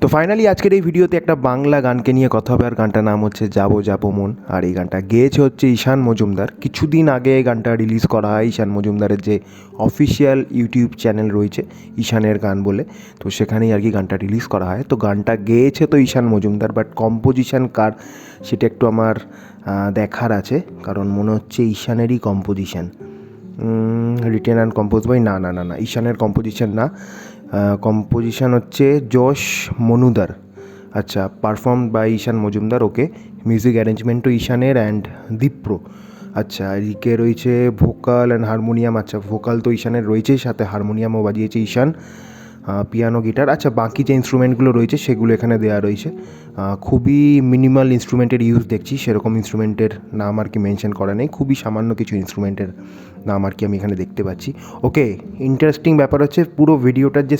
তো ফাইনালি আজকের এই ভিডিওতে একটা বাংলা গানকে নিয়ে কথা হবে, আর গানটার নাম হচ্ছে যাবো যাবো মন। আর এই গানটা গেয়েছে হচ্ছে ঈশান মজুমদার। কিছুদিন আগে এই গানটা রিলিজ করা হয় ঈশান মজুমদারের যে অফিসিয়াল ইউটিউব চ্যানেল রয়েছে ঈশানের গান বলে, তো সেখানেই আর কি গানটা রিলিজ করা হয়। তো গানটা গেয়েছে তো ঈশান মজুমদার, বাট কম্পোজিশন কার সেটা একটু আমার দেখার আছে, কারণ মনে হচ্ছে ঈশানেরই composition. Written and compose by না না না না ঈশানের কম্পোজিশন না, কম্পোজিশন হচ্ছে যশ মনুদার। আচ্ছা, perform by Ishan Majumdar. Okay, music অ্যারেঞ্জমেন্টও ঈশানের অ্যান্ড দীপ্র। আচ্ছা, এদিকে রয়েছে ভোকাল অ্যান্ড হারমোনিয়াম। আচ্ছা, ভোকাল তো ঈশানের রয়েছেই, সাথে হারমোনিয়ামও বাজিয়েছে ঈশান, পিয়ানো, গিটার। আচ্ছা, বাকি যে ইনস্ট্রুমেন্টগুলো রয়েছে সেগুলো এখানে দেওয়া রয়েছে। খুবই মিনিমাল ইনস্ট্রুমেন্টের ইউজ দেখছি, সেরকম ইনস্ট্রুমেন্টের নাম আর কি মেনশন করা নেই, খুবই সামান্য কিছু ইনস্ট্রুমেন্টের নাম আর কি আমি এখানে দেখতে পাচ্ছি। ওকে, ইন্টারেস্টিং ব্যাপার হচ্ছে পুরো ভিডিওটার যে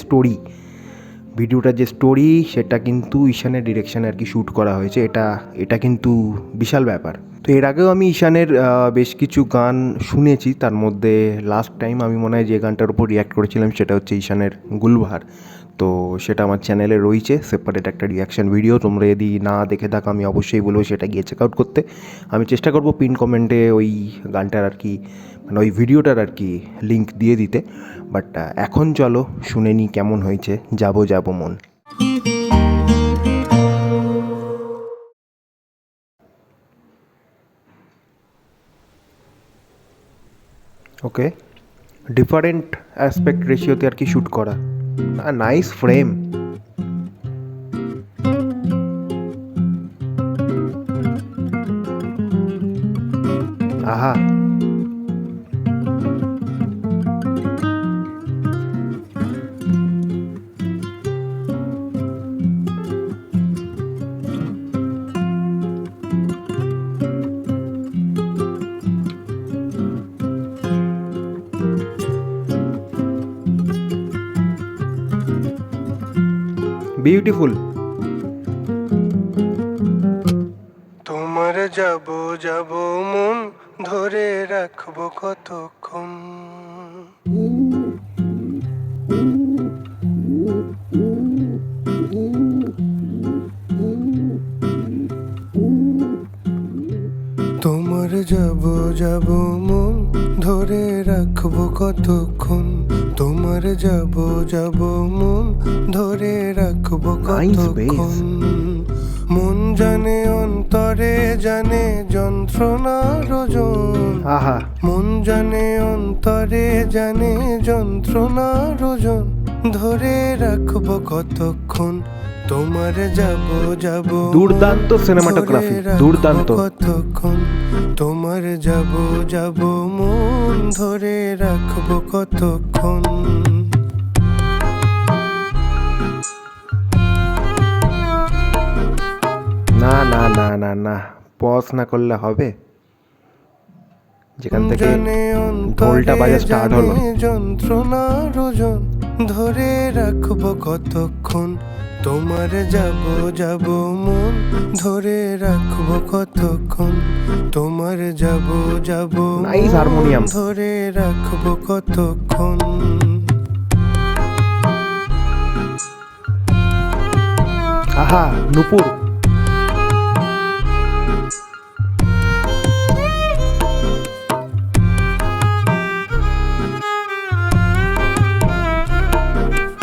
স্টোরি সেটা কিন্তু ঈশানের ডিরেকশানে আর কি শ্যুট করা হয়েছে। এটা কিন্তু বিশাল ব্যাপার। তো এর আগেও আমি ঈশানের বেশ কিছু গান শুনেছি, তার মধ্যে লাস্ট টাইম আমি মনে হয় যে গানটার উপর রিয়্যাক্ট করেছিলাম সেটা হচ্ছে ঈশানের গুলবাহার। তো সেটা আমার চ্যানেলে রয়েছে সেপারেট একটা রিয়াকশান ভিডিও, তোমরা যদি না দেখে থাকো আমি অবশ্যই বলবো সেটা গিয়ে চেক আউট করতে। আমি চেষ্টা করবো পিন কমেন্টে ওই গানটার আর কি, মানে ওই ভিডিওটার আর কি লিঙ্ক দিয়ে দিতে। বাট এখন চলো শুনে নিই কেমন হয়েছে যাবো যাবো মন। ওকে, ডিফারেন্ট অ্যাসপেক্ট রেশিওতে আর কি শ্যুট করা, নাইস ফ্রেম। আহা, বিউটিফুল। তোমার যাবো যাবো মন ধরে রাখবো কতক্ষণ। তোমার যাবো যাবো মন ধরে রাখবো কতক্ষণ। তোমার যাবো যাবো মন ধরে রাখবো কতক্ষণ। মন জানে অন্তরে জানে যন্ত্রণার ওজন। আহা, মন জানে অন্তরে জানে যন্ত্রণার ওজন। ধরে রাখবো কতক্ষণ। তোমার যাবো যাবো দুর্দান্ত সিনেমাটোগ্রাফি, দুর্দান্ত। কতক্ষণ। তোমার যাবো যাবো মন ধরে রাখবো কতক্ষণ। না না না না না, পজ না করলে হবে? যেখান থেকে ঢোলটা বাজা স্টার্ট হলো, যন্ত্রণার ওজন ধরে রাখবো কতক্ষণ। তোমার যাবো যাবো মন ধরে রাখবো কতক্ষণ। তোমার যাবো যাবো নাইস হারমোনিয়াম। ধরে রাখবো কতক্ষণ। আহা, নুপুর।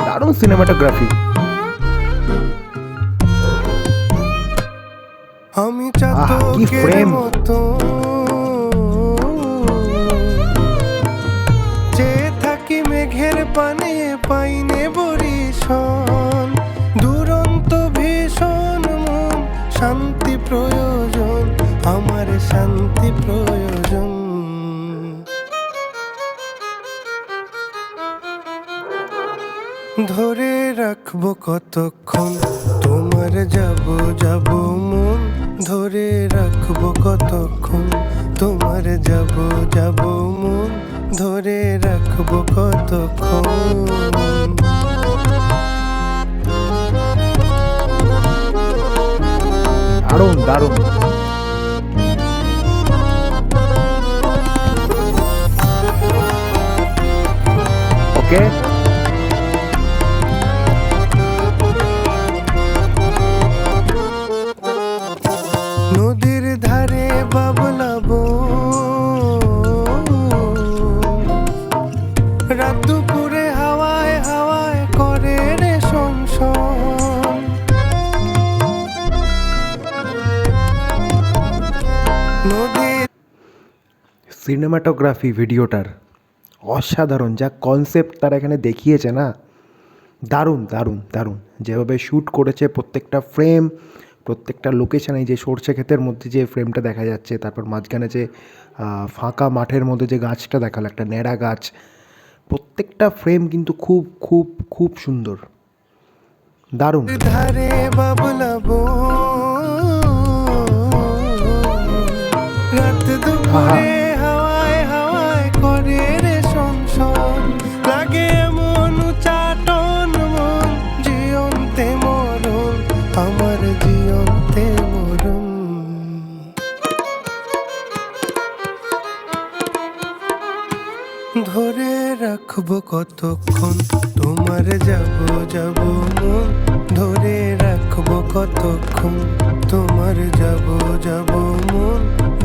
দারুণ সিনেমাটোগ্রাফি। আমি কি চাতকের frame! মতো চেয়ে থাকি মেঘের পানে, পাইনে বরিশন। দুরন্ত ভীষণ মন শান্তি প্রয়োজন, আমার শান্তি প্রয়োজন। ধরে রাখবো কতক্ষণ। তোমার যাবো যাবো মন ধরে রাখবো কতক্ষণ। তোমার যাবো যাবো মন ধরে রাখবো কতক্ষণ। দারুণ দারুণ। ওকে, সিনেমাটোগ্রাফি ভিডিওটার অসাধারণ, যা কনসেপ্ট তারা এখানে দেখিয়েছে না, দারুণ দারুণ দারুণ। যেভাবে শ্যুট করেছে প্রত্যেকটা ফ্রেম, প্রত্যেকটা লোকেশানে, যে সর্ষে ক্ষেতের মধ্যে যে ফ্রেমটা দেখা যাচ্ছে, তারপর মাঝখানে যে ফাঁকা মাঠের মধ্যে যে গাছটা দেখালো, একটা ন্যাড়া গাছ, প্রত্যেকটা ফ্রেম কিন্তু খুব খুব খুব সুন্দর, দারুণ। ধারে বাবলাবো রাত দুপুরে হাওয়ায় হাওয়ায় করে রে শোন লাগে এমন চাটন মন জিয়ন্তে মরণ আমার জিয়ন্তে মরণ ধরে রাখবো কতক্ষণ তোমার যাব যাব মন ধরে রাখবো কতক্ষণ তোমার যাব যাব মন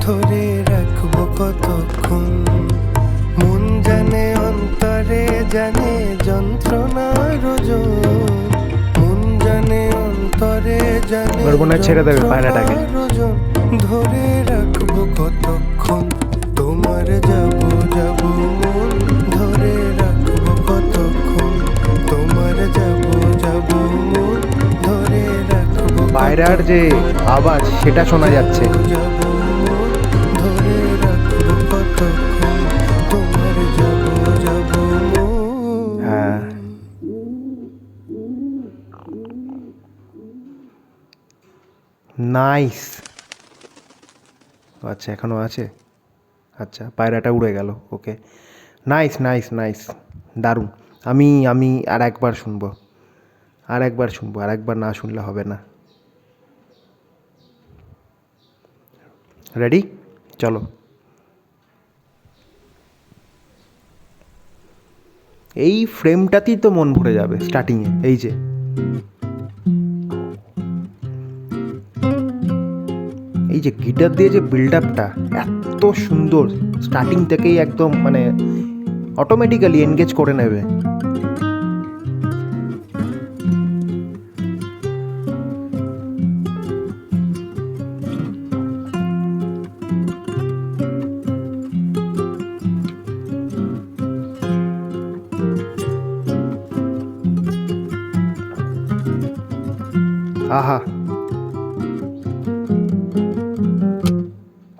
ধরে রাখবো কতক্ষণ মন জানে অন্তরে জানে যন্ত্রণার ওজন মন জানে অন্তরে জানে এবার মনে হয় ছেড়ে দেবে পায়রাটাকে। যন্ত্রণার ওজন ধরে রাখবো কতক্ষণ তোমার যাব যাব মন ধরে রাখবো কতক্ষণ তোমার যাব যাব মন ধরে রাখবো পায়রার যে আওয়াজ সেটা শোনা যাচ্ছে। যাব মন ধরে রাখবো কতক্ষণ তোমার যাব যাব মন হ্যাঁ, নাইস। আচ্ছা, এখনও আছে। আচ্ছা, পায়রাটা উড়ে গেল। ওকে, নাইস নাইস নাইস, দারুণ। আমি আমি আর একবার শুনবো, আর একবার না শুনলে হবে না। রেডি, চলো। এই ফ্রেমটাতেই তো মন ভরে যাবে স্টার্টিংয়ে। এই যে গিটার দিয়ে যে বিল্ড আপটা এত সুন্দর, স্টার্টিং থেকেই একদম মানে অটোমেটিক্যালি এনগেজ করে নেবে। আহা,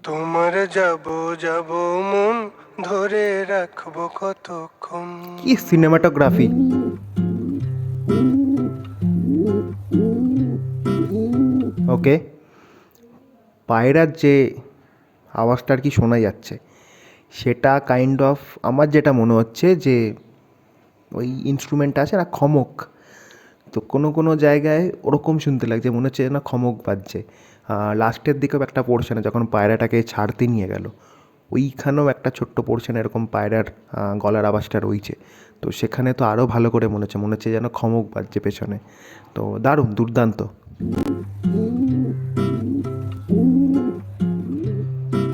তোমার যাব যাব মন ধরে রাখবো কতক্ষণ কি সিনেমাটোগ্রাফি! ওকে, পায়রার যে আওয়াজটা আর কি শোনা যাচ্ছে, সেটা কাইন্ড অফ আমার যেটা মনে হচ্ছে যে ওই ইনস্ট্রুমেন্টটা আছে না, খমক, তো কোনো কোনো জায়গায় ওরকম শুনতে লাগছে, মনে হচ্ছে না খমক বাজছে। লাস্টের দিকেও একটা পোর্শনে যখন পায়রাটাকে ছাড়তে নিয়ে গেল, ওইখানেও একটা ছোট্ট পোর্শনে এরকম পায়রার গলার আওয়াজটা রয়েছে। তো সেখানে তো আরও ভালো করে মনে হচ্ছে যেন খমক বাজছে পেছনে। তো দারুণ, দুর্দান্ত।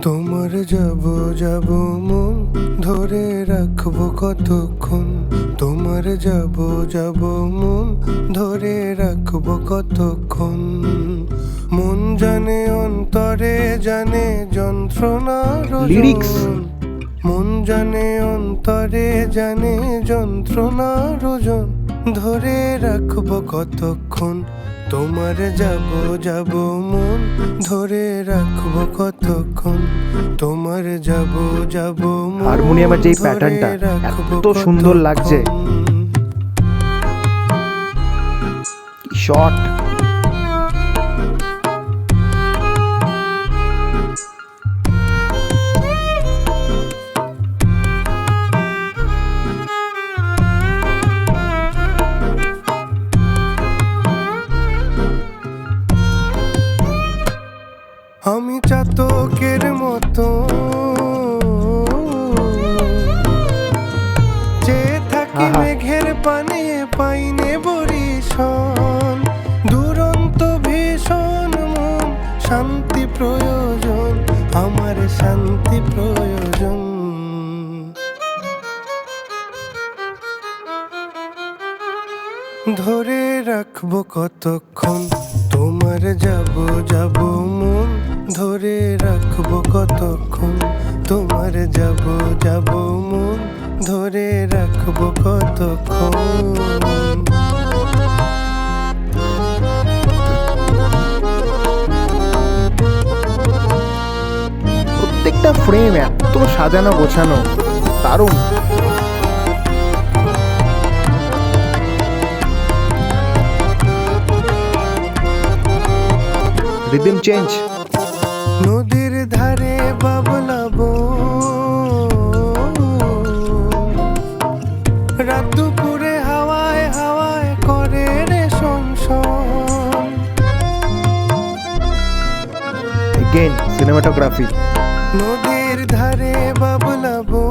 তোমার যাব যাব মন ধরে রাখবো কতক্ষণ তোমার যাব যাব মন ধরে রাখবো কতক্ষণ মন জানে অন্তরে জানে যন্ত্রণার Lyrics. ওজন। মন জানে অন্তরে জানে যন্ত্রণার ওজন ধরে রাখবো কতক্ষণ তোমার যাব যাব মন ধরে রাখবো কতক্ষণ তোমার যাব যাব মন হারমোনিয়ামের যেই প্যাটার্নটা এত সুন্দর লাগছে, শর্ট। আমি চাতকের মতো চেয়ে থাকি আহা। মেঘের পানে পাইনে বরিশন দুরন্ত ভীষণ মন শান্তি প্রয়োজন আমার শান্তি প্রয়োজন ধরে রাখবো কতক্ষণ তোমার যাব যাব মন ধরে রাখবো কতক্ষণ তোমার যাব যাব মন ধরে রাখবো কতক্ষণ। প্রত্যেকটা ফ্রেম এত সাজানো গোছানো, দারুণ। Rhythm change. নদীর ধারে বাবলাবো রাত দুপুরে হাওয়ায় হাওয়ায় করে রে শোন। Again cinematography. নদীর ধারে বাবলাবো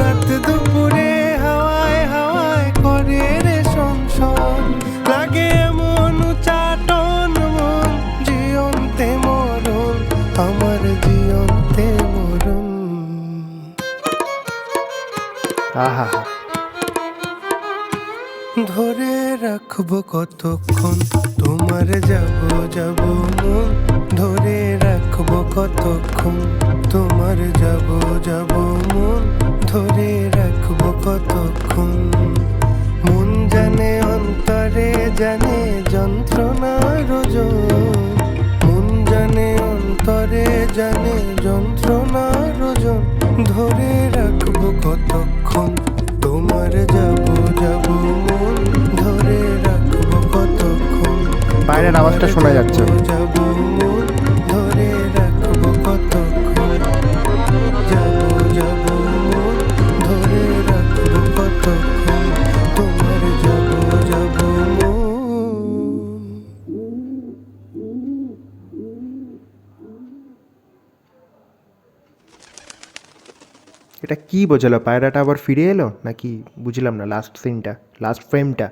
রাত দুপুরে হাওয়ায় হাওয়ায় করে রে শোন। লাগে এমন চাটন মন জিয়ন্তে মরণ আমার জিয়ন্তে মরণ। আহা, ধরে রাখবো কতক্ষণ তোমার যাব যাব মন ধরে রাখবো কতক্ষণ তোমার যাব যাব মন ধরে রাখবো কতক্ষণ। মন জানে অন্তরে জানে যন্ত্রণার ওজন মন জানে অন্তরে জানে যন্ত্রণার ওজন ধরে রাখবো কতক্ষণ তোমার যাব যাব মন ধরে রাখবো কতক্ষণ। বাইরের আওয়াজটা শোনা যাচ্ছে। যাব মন ধরে রাখবো কতক্ষণ যাব যাব মন ধরে রাখবো কতক্ষণ তোমার যাব যাব মন। এটা কি বোঝালো? পায়রাটা আবার ফিরে এলো নাকি? বুঝলাম না লাস্ট সিনটা, লাস্ট ফ্রেমটা।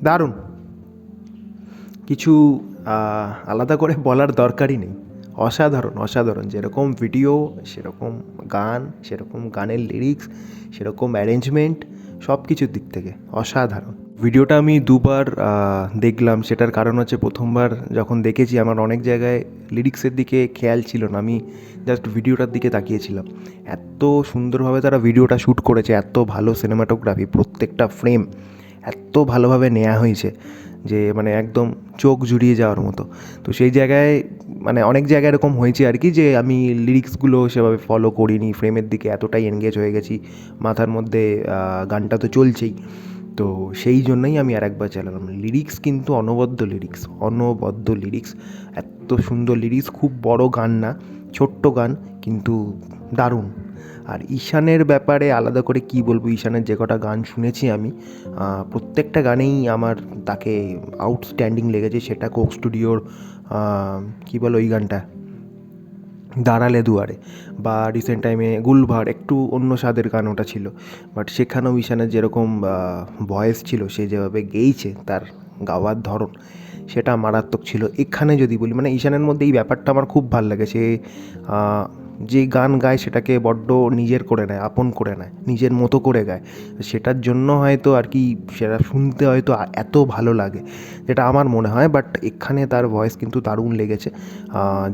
দারুণ। কিছু আলাদা করে বলার দরকারই নেই। অসাধারণ অসাধারণ। যেরকম ভিডিও সেরকম গান, সেরকম গানের লিরিক্স, সেরকম অ্যারেঞ্জমেন্ট, সব কিছুর দিক থেকে অসাধারণ। ভিডিওটা আমি দুবার দেখলাম। সেটার কারণ হচ্ছে প্রথমবার যখন দেখেছি আমার অনেক জায়গায় লিরিক্সের দিকে খেয়াল ছিল না, আমি জাস্ট ভিডিওটার দিকে তাকিয়েছিলাম। এত সুন্দরভাবে তারা ভিডিওটা শ্যুট করেছে, এত ভালো সিনেমাটোগ্রাফি, প্রত্যেকটা ফ্রেম এত ভালোভাবে নেওয়া হয়েছে যে মানে একদম চোখ জুড়িয়ে যাওয়ার মতো। তো সেই জায়গায় মানে অনেক জায়গায় এরকম হয়েছে আর কি, যে আমি লিরিক্সগুলো সেভাবে ফলো করিনি, ফ্রেমের দিকে এতটাই এনগেজ হয়ে গেছি, মাথার মধ্যে গানটা তো চলছেই। তো সেই জন্যই আমি আরেকবার চালালাম। লিরিক্স কিন্তু অনবদ্য লিরিক্স, অনবদ্য লিরিক্স, এত সুন্দর লিরিক্স। খুব বড় গান না, ছোট্ট গান, কিন্তু দারুণ। আর ঈশানের ব্যাপারে আলাদা করে কি বলবো, ঈশানের যে কটা গান শুনেছি আমি, প্রত্যেকটা গানেই আমার তাকে আউটস্ট্যান্ডিং লেগেছে। সেটা কোক স্টুডিওর কী বলো ওই গানটা, দাঁড়ালে দুয়ারে, বা রিসেন্ট টাইমে গুলভার, একটু অন্য স্বাদের গান ওটা ছিল। বাট সেখানেও ঈশানের যেরকম ভয়েস ছিল, সে যেভাবে গেয়েছে, তার গাওয়ার ধরন সেটা মারাত্মক ছিল। এখানে যদি বলি, মানে ঈশানের মধ্যে এই ব্যাপারটা আমার খুব ভালো লাগে। সে যে গান গায় সেটাকে বড্ড নিজের করে নেয়, আপন করে নেয়, নিজের মতো করে গায়। সেটার জন্য হয়তো আর কি সেটা শুনতে হয়তো এত ভালো লাগে, যেটা আমার মনে হয়। বাট এখানে তার ভয়েস কিন্তু দারুণ লেগেছে।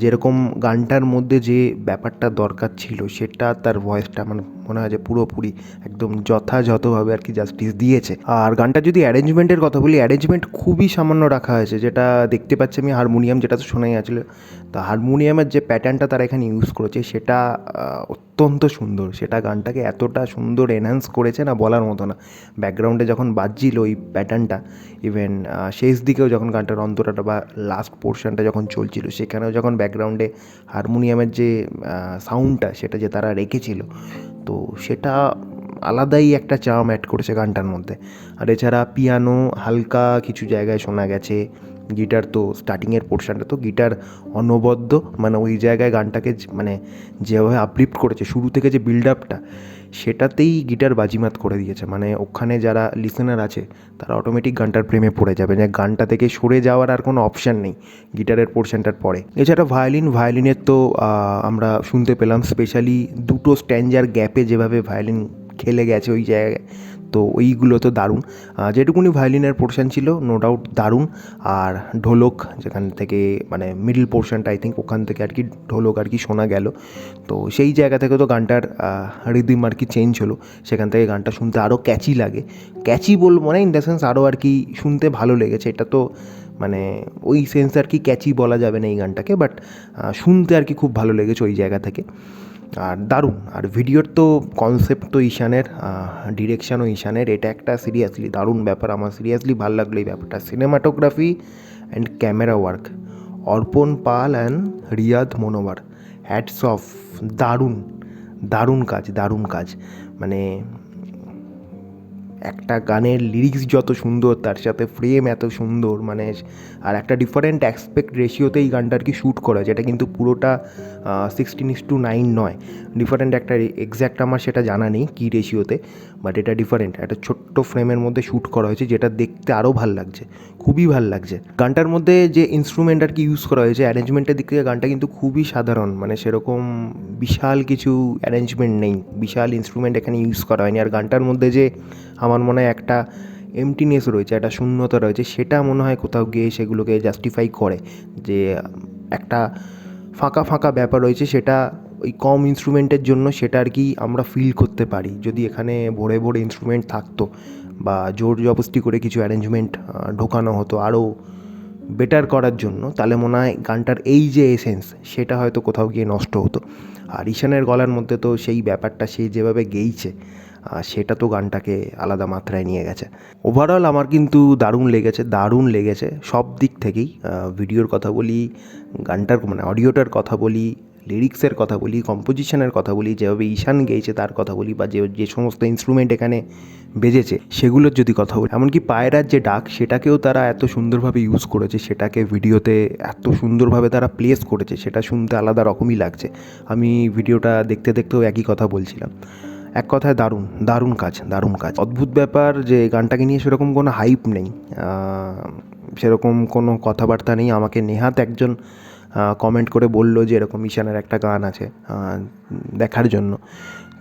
যেরকম গানটার মধ্যে যে ব্যাপারটা দরকার ছিল, সেটা তার ভয়েসটা আমার মনে হয় যে পুরোপুরি একদম যথাযথভাবে আর কি জাস্টিস দিয়েছে। আর গানটা যদি অ্যারেঞ্জমেন্টের কথা বলি, অ্যারেঞ্জমেন্ট খুবই সামান্য রাখা হয়েছে। যেটা দেখতে পাচ্ছি আমি, হারমোনিয়াম যেটা তো শোনাই আছিল, তা হারমোনিয়ামের যে প্যাটার্নটা তারা এখানে ইউজ করেছে সেটা অত্যন্ত সুন্দর। সেটা গানটাকে এতটা সুন্দর এনহ্যান্স করেছে না, বলার মতো না। ব্যাকগ্রাউন্ডে যখন বাজছিল ওই প্যাটার্নটা, ইভেন শেষ দিকেও যখন গানটার অন্তরাটা বা লাস্ট পোর্শনটা যখন চলছিল, সেখানেও যখন ব্যাকগ্রাউন্ডে হারমোনিয়ামের যে সাউন্ডটা সেটা যে তারা রেখেছিল, তো সেটা আলাদাই একটা চার্ম অ্যাড করেছে গানটার মধ্যে। আর এছাড়া পিয়ানো হালকা কিছু জায়গায় শোনা গেছে, গিটার তো স্টার্টিংয়ের পোর্শনটা তো গিটার অনবদ্য, মানে ওই জায়গায় গানটাকে মানে যেভাবে আপলিফ্ট করেছে, শুরু থেকে যে বিল্ড আপটা, সেটাতেই গিটার বাজিমাত করে দিয়েছে। মানে ওখানে যারা লিসেনার আছে তারা অটোমেটিক গানটার প্রেমে পড়ে যাবে, যে গানটা থেকে সরে যাওয়ার আর কোনো অপশান নেই গিটারের পোর্শনটার পরে। এছাড়া ভায়োলিনের তো আমরা শুনতে পেলাম, স্পেশালি দুটো স্ট্যাঞ্জার গ্যাপে যেভাবে ভায়োলিন খেলে গেছে ওই জায়গায়, তো ওইগুলো তো দারুণ। যেটুকুনি ভায়োলিনের পোর্শন ছিল নো ডাউট দারুণ। আর ঢোলক যেখান থেকে মানে মিডল পোর্শনটা আই থিঙ্ক ওখান থেকে আর কি ঢোলক আর কি শোনা গেল, তো সেই জায়গা থেকে তো গানটার রিদিম আর কি চেঞ্জ হলো, সেখান থেকে গানটা শুনতে আরও ক্যাচি লাগে। ক্যাচি বলবো না, ইন দ্য সেন্স আরও আর কি শুনতে ভালো লেগেছে। এটা তো মানে ওই সেন্স আর কি ক্যাচি বলা যাবে না এই গানটাকে, বাট শুনতে আর কি খুব ভালো লেগেছে ওই জায়গা থেকে। আর দারুণ। আর ভিডিওর তো কনসেপ্ট তো ঈশানের, ডিরেকশানও ঈশানের, এটা একটা সিরিয়াসলি দারুণ ব্যাপার। আমার সিরিয়াসলি ভালো লাগলো এই ব্যাপারটা। Cinematography and camera work, Arpan Pal and Riyad Monowar, hats off. দারুণ দারুণ কাজ, দারুণ কাজ। মানে একটা গানের লিরিক্স যত সুন্দর, তার সাথে ফ্রেম এত সুন্দর, মানে আর একটা ডিফারেন্ট অ্যাসপেক্ট রেশিওতে এই গানটা আর কি শ্যুট করা, যেটা কিন্তু পুরোটা 16:9 নয়, ডিফারেন্ট একটা এক্স্যাক্ট আমার সেটা জানা নেই কী রেশিওতে, বাট এটা ডিফারেন্ট একটা ছোট্ট ফ্রেমের মধ্যে শ্যুট করা হয়েছে, যেটা দেখতে আরও ভাল লাগছে, খুবই ভাল লাগছে। গানটার মধ্যে যে ইনস্ট্রুমেন্ট আর কি ইউজ করা হয়েছে অ্যারেঞ্জমেন্টের দিক থেকে গানটা কিন্তু খুবই সাধারণ, মানে সেরকম বিশাল কিছু অ্যারেঞ্জমেন্ট নেই, বিশাল ইনস্ট্রুমেন্ট এখানে ইউজ করা হয়নি। আর গানটার মধ্যে যে আমার মনে হয় একটা এমটিনেস রয়েছে, একটা শূন্যতা রয়েছে, সেটা মনে হয় কোথাও গিয়ে সেগুলোকে জাস্টিফাই করে, যে একটা ফাঁকা ফাঁকা ব্যাপার রয়েছে, সেটা ওই কম ইনস্ট্রুমেন্টের জন্য সেটা আর কি আমরা ফিল করতে পারি। যদি এখানে ভরে ভরে ইনস্ট্রুমেন্ট থাকতো বা জোর জবরদস্তি করে কিছু অ্যারেঞ্জমেন্ট ঢোকানো হতো আরও বেটার করার জন্য, তাহলে মনে হয় গানটার এই যে এসেন্স সেটা হয়তো কোথাও গিয়ে নষ্ট হতো। আর ঈশানের গলার মধ্যে তো সেই ব্যাপারটা, সে যেভাবে গেইছে সেটা তো গানটাকে আলাদা মাত্রায় নিয়ে গেছে। ওভারঅল আমার কিন্তু দারুণ লেগেছে, দারুণ লেগেছে সব দিক থেকেই। ভিডিওর কথা বলি, গানটার মানে অডিওটার কথা বলি, লিরিক্সের কথা বলি, কম্পোজিশনের কথা বলি, যেভাবে ঈশান গেয়েছে তার কথা বলি, বা যে সমস্ত ইনস্ট্রুমেন্ট এখানে বেজেছে সেগুলোর যদি কথা বলি, এমনকি পায়রার যে ডাক সেটাকেও তারা এত সুন্দরভাবে ইউজ করেছে, সেটাকে ভিডিওতে এত সুন্দরভাবে তারা প্লেস করেছে, সেটা শুনতে আলাদা রকমই লাগছে। আমি ভিডিওটা দেখতে দেখতেও একই কথা বলছিলাম। এক কথায় দারুণ, দারুণ কাজ, দারুণ কাজ। অদ্ভুত ব্যাপার যে গানটাকে নিয়ে সেরকম কোনো হাইপ নেই, সেরকম কোনো কথাবার্তা নেই। আমাকে নেহাত একজন কমেন্ট করে বলল যে এরকম ঈশানের একটা গান আছে দেখার জন্য,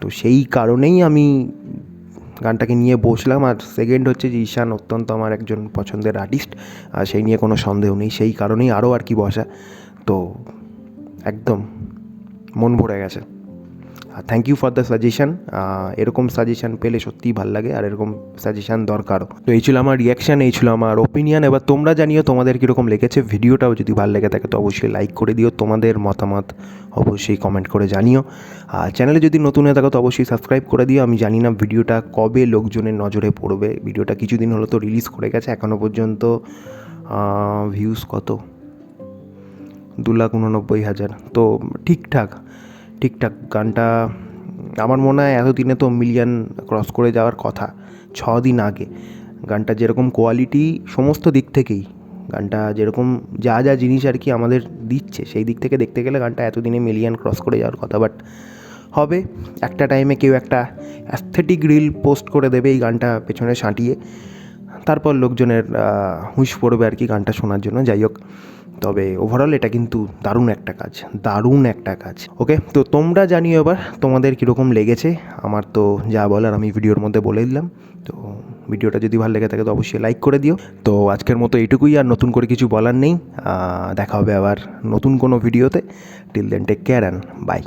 তো সেই কারণেই আমি গানটাকে নিয়ে বসলাম। আর সেকেন্ড হচ্ছে যে ঈশান অত্যন্ত আমার একজন পছন্দের আর্টিস্ট, আর সেই নিয়ে কোনো সন্দেহ নেই, সেই কারণেই আরও আর কি বসা। তো একদম মন ভরে গেছে। Thank you for the suggestion. এরকম সাজেশান পেলে সত্যিই ভালো লাগে, আর এরকম সাজেশান দরকারও। তো এই ছিল আমার রিয়াকশান, এই ছিল আমার ওপিনিয়ন। এবার তোমরা জানিও তোমাদের কীরকম লেগেছে। ভিডিওটাও যদি ভালো লেগে থাকে তো অবশ্যই লাইক করে দিও, তোমাদের মতামত অবশ্যই কমেন্ট করে জানিও। আর চ্যানেলে যদি নতুন হয়ে থাকো তো অবশ্যই সাবস্ক্রাইব করে দিও। আমি জানি না ভিডিওটা কবে লোকজনের নজরে পড়বে, ভিডিওটা কিছুদিন হলো তো রিলিজ করে গেছে, এখনও পর্যন্ত ভিউজ কত 2,89,000, তো ঠিকঠাক। গানটা আমার মনে হয় এতদিনে তো মিলিয়ন ক্রস করে যাওয়ার কথা, 6 দিন আগে। গানটা যেরকম কোয়ালিটি সমস্ত দিক থেকেই, গানটা যেরকম যা যা জিনিস আর কি আমাদের দিচ্ছে, সেই দিক থেকে দেখতে গেলে গানটা এতদিনে মিলিয়ন ক্রস করে যাওয়ার কথা। বাট হবে একটা টাইমে, কেউ একটা অ্যাস্থেটিক রিল পোস্ট করে দেবে এই গানটা পেছনে সাঁটিয়ে, তারপর লোকজনের হুঁশ পড়বে আর কি গানটা শোনার জন্য। যাই হোক, তবে ওভারঅল এটা কিন্তু দারুণ একটা কাজ, দারুণ একটা কাজ। ওকে, তো তোমরা জানিও এবার তোমাদের কীরকম লেগেছে। আমার তো যা বলার আমি ভিডিওর মধ্যে বলে দিলাম। তো ভিডিওটা যদি ভালো লেগে থাকে তো অবশ্যই লাইক করে দিও। তো আজকের মতো এইটুকুই, আর নতুন করে কিছু বলার নেই। দেখা হবে আবার নতুন কোনো ভিডিওতে। Till then take care and by.